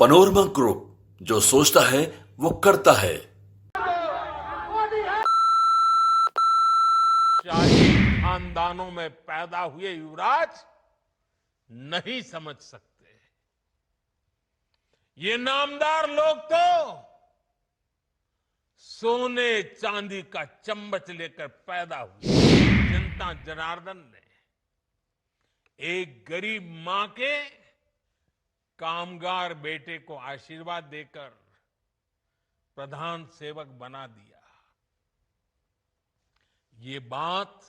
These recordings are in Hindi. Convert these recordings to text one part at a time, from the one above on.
पनोरमा ग्रुप, जो सोचता है वो करता है। शाही खानदानों में पैदा हुए युवराज नहीं समझ सकते। ये नामदार लोग तो सोने चांदी का चम्मच लेकर पैदा हुए। जनता जनार्दन ने एक गरीब मां के कामगार बेटे को आशीर्वाद देकर प्रधान सेवक बना दिया। ये बात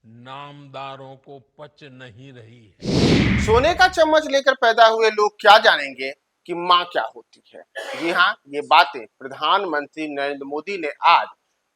नामदारों को पच नहीं रही है। सोने का चम्मच लेकर पैदा हुए लोग क्या जानेंगे कि मां क्या होती है। जी हाँ, ये बातें प्रधानमंत्री नरेंद्र मोदी ने आज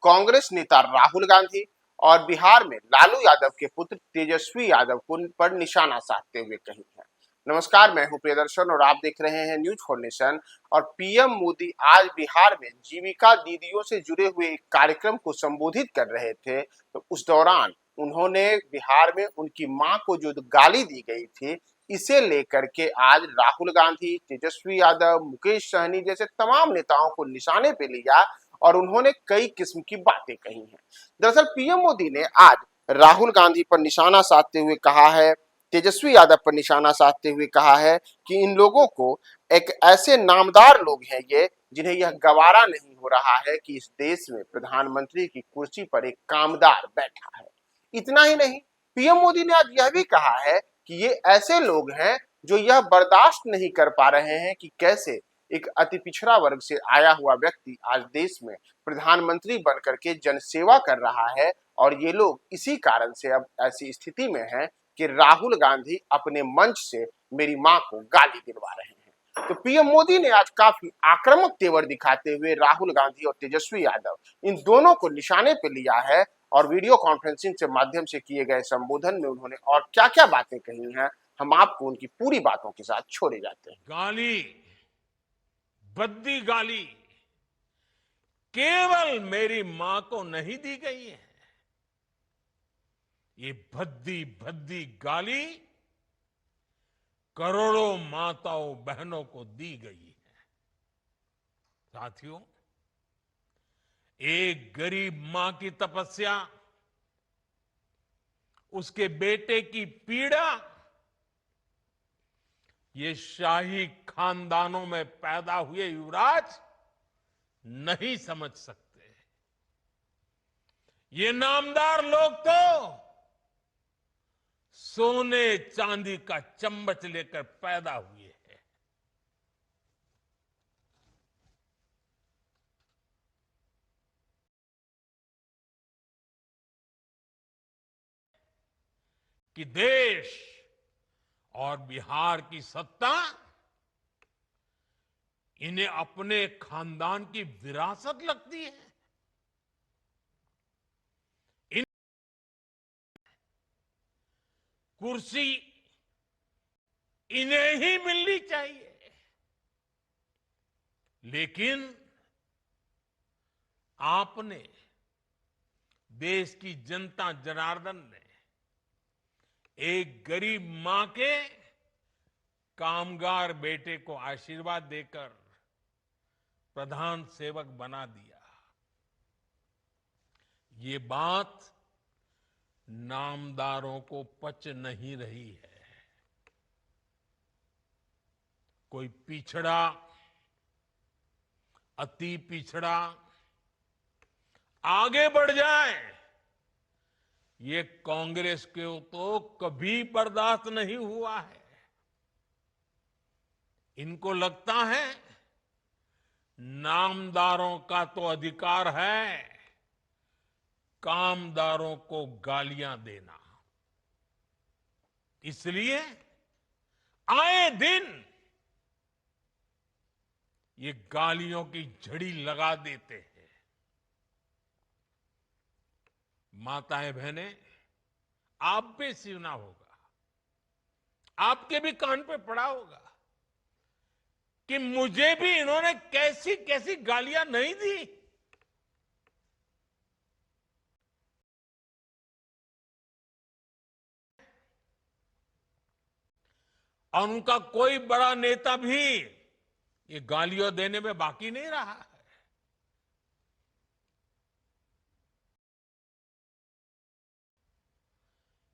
कांग्रेस नेता राहुल गांधी और बिहार में लालू यादव के पुत्र तेजस्वी यादव को पर निशाना साधते हुए कही है। नमस्कार, मैं हूं प्रियदर्शन और आप देख रहे हैं न्यूज फॉर नेशन। और पीएम मोदी आज बिहार में जीविका दीदियों से जुड़े हुए एक कार्यक्रम को संबोधित कर रहे थे, तो उस दौरान उन्होंने बिहार में उनकी मां को जो गाली दी गई थी, इसे लेकर के आज राहुल गांधी, तेजस्वी यादव, मुकेश सहनी जैसे तमाम नेताओं को निशाने पे लिया और उन्होंने कई किस्म की बातें कही हैं। दरअसल पीएम मोदी ने आज राहुल गांधी पर निशाना साधते हुए कहा है, तेजस्वी यादव पर निशाना साधते हुए कहा है कि इन लोगों को, एक ऐसे नामदार लोग हैं ये, जिन्हें यह गवारा नहीं हो रहा है कि इस देश में प्रधानमंत्री की कुर्सी पर एक कामदार बैठा है। इतना ही नहीं, पीएम मोदी ने आज यह भी कहा है कि ये ऐसे लोग हैं जो यह बर्दाश्त नहीं कर पा रहे हैं कि कैसे एक अति पिछड़ा वर्ग से आया हुआ व्यक्ति आज देश में प्रधानमंत्री बनकर के जनसेवा कर रहा है। और ये लोग इसी कारण से अब ऐसी स्थिति में हैं कि राहुल गांधी अपने मंच से मेरी मां को गाली दिलवा रहे हैं। तो पीएम मोदी ने आज काफी आक्रामक तेवर दिखाते हुए राहुल गांधी और तेजस्वी यादव, इन दोनों को निशाने पे लिया है। और वीडियो कॉन्फ्रेंसिंग के माध्यम से किए गए संबोधन में उन्होंने और क्या क्या बातें कही हैं, हम आपको उनकी पूरी बातों के साथ छोड़े जाते हैं। गाली, भद्दी गाली केवल मेरी मां को नहीं दी गई है। ये भद्दी भद्दी गाली करोड़ों माताओं बहनों को दी गई है। साथियों, एक गरीब मां की तपस्या, उसके बेटे की पीड़ा, ये शाही खानदानों में पैदा हुए युवराज नहीं समझ सकते। ये नामदार लोग तो सोने चांदी का चम्मच लेकर पैदा हुए हैं। कि देश और बिहार की सत्ता इन्हें अपने खानदान की विरासत लगती है। इन कुर्सी इन्हें ही मिलनी चाहिए। लेकिन आपने, देश की जनता जनार्दन ने एक गरीब मां के कामगार बेटे को आशीर्वाद देकर प्रधान सेवक बना दिया। ये बात नामदारों को पच नहीं रही है। कोई पिछड़ा, अति पिछड़ा आगे बढ़ जाए, ये कांग्रेस को तो कभी बर्दाश्त नहीं हुआ है। इनको लगता है नामदारों का तो अधिकार है कामदारों को गालियां देना। इसलिए आए दिन ये गालियों की झड़ी लगा देते हैं। माताएं बहनें, आप भी सुना होगा, आपके भी कान पे पड़ा होगा कि मुझे भी इन्होंने कैसी कैसी गालियां नहीं दी। और उनका कोई बड़ा नेता भी ये गालियां देने में बाकी नहीं रहा है।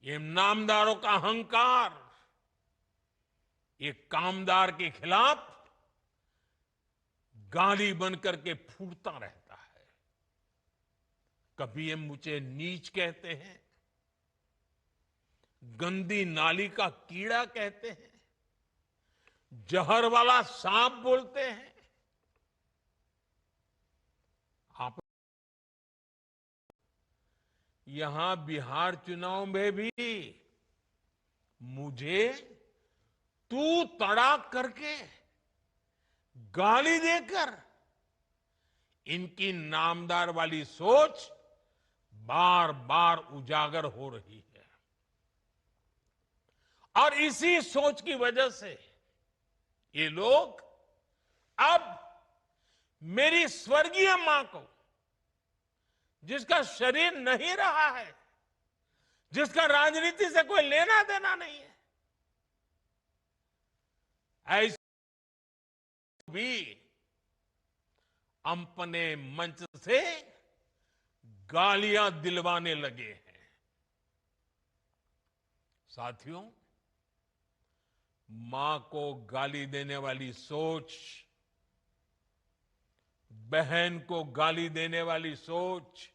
ये नामदारों का अहंकार, ये कामदार के खिलाफ गाली बनकर के फूटता रहता है। कभी ये मुझे नीच कहते हैं, गंदी नाली का कीड़ा कहते हैं, जहर वाला सांप बोलते हैं। आप यहां बिहार चुनाव में भी मुझे तू तड़ाक करके गाली देकर इनकी नामदार वाली सोच बार बार उजागर हो रही है। और इसी सोच की वजह से ये लोग अब मेरी स्वर्गीय मां को, जिसका शरीर नहीं रहा है, जिसका राजनीति से कोई लेना देना नहीं है, ऐसे भी अपने मंच से गालियां दिलवाने लगे हैं। साथियों, मां को गाली देने वाली सोच, बहन को गाली देने वाली सोच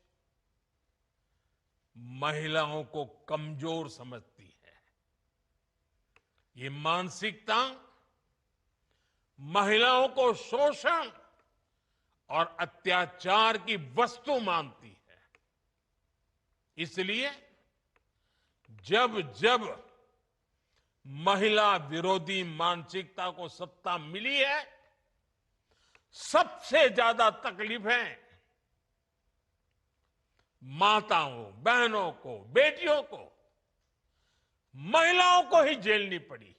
महिलाओं को कमजोर समझती है। ये मानसिकता महिलाओं को शोषण और अत्याचार की वस्तु मानती है। इसलिए जब जब महिला विरोधी मानसिकता को सत्ता मिली है, सबसे ज्यादा तकलीफें माताओं, बहनों को, बेटियों को, महिलाओं को ही झेलनी पड़ी।